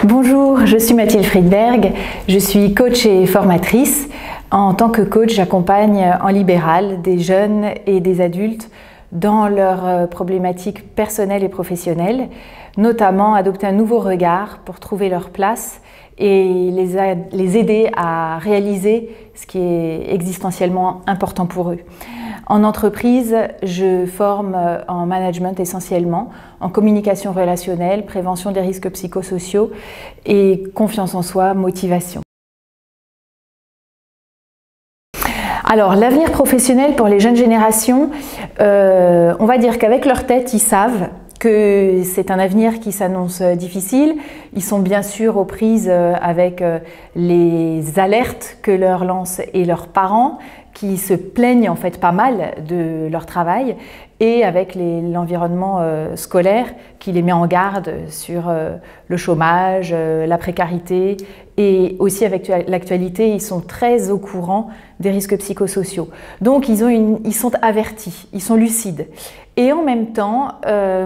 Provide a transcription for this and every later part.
Bonjour, je suis Mathilde Friedberg, je suis coach et formatrice. En tant que coach, j'accompagne en libéral des jeunes et des adultes dans leurs problématiques personnelles et professionnelles, notamment adopter un nouveau regard pour trouver leur place et les aider à réaliser ce qui est existentiellement important pour eux. En entreprise, je forme en management essentiellement, en communication relationnelle, prévention des risques psychosociaux et confiance en soi, motivation. Alors, l'avenir professionnel pour les jeunes générations, on va dire qu'avec leur tête, ils savent que c'est un avenir qui s'annonce difficile. Ils sont bien sûr aux prises avec les alertes que leur lancent et leurs parents, qui se plaignent en fait pas mal de leur travail, et avec l'environnement scolaire qui les met en garde sur le chômage, la précarité, et aussi avec l'actualité, ils sont très au courant des risques psychosociaux. Donc ils sont avertis, ils sont lucides. Et en même temps,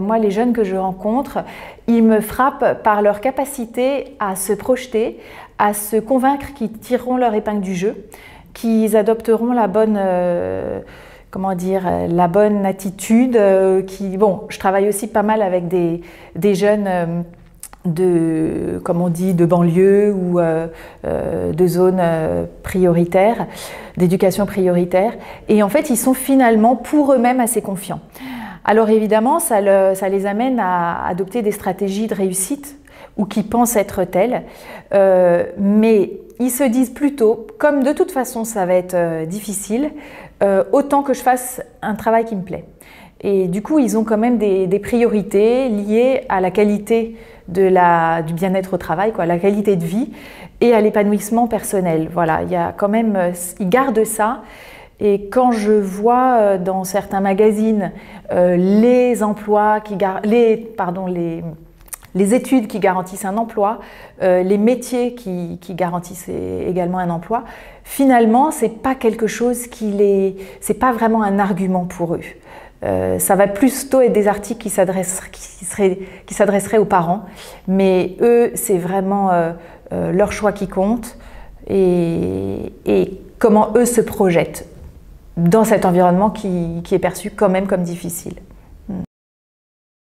moi les jeunes que je rencontre, ils me frappent par leur capacité à se projeter, à se convaincre qu'ils tireront leur épingle du jeu, qu'ils adopteront la bonne, la bonne attitude. Je travaille aussi pas mal avec des jeunes de banlieue ou de zones prioritaires, d'éducation prioritaire. Et en fait, ils sont finalement pour eux-mêmes assez confiants. Alors évidemment, ça les amène à adopter des stratégies de réussite ou qui pensent être telles, mais ils se disent plutôt, comme de toute façon ça va être difficile, autant que je fasse un travail qui me plaît. Et du coup, ils ont quand même des priorités liées à la qualité du bien-être au travail, la qualité de vie et à l'épanouissement personnel. Voilà, il y a quand même, ils gardent ça. Et quand je vois dans certains magazines les études qui garantissent un emploi, les métiers qui garantissent également un emploi, finalement, c'est pas quelque chose c'est pas vraiment un argument pour eux. Ça va plutôt être des articles qui s'adresseraient aux parents, mais eux, c'est vraiment leur choix qui compte et comment eux se projettent dans cet environnement qui est perçu quand même comme difficile.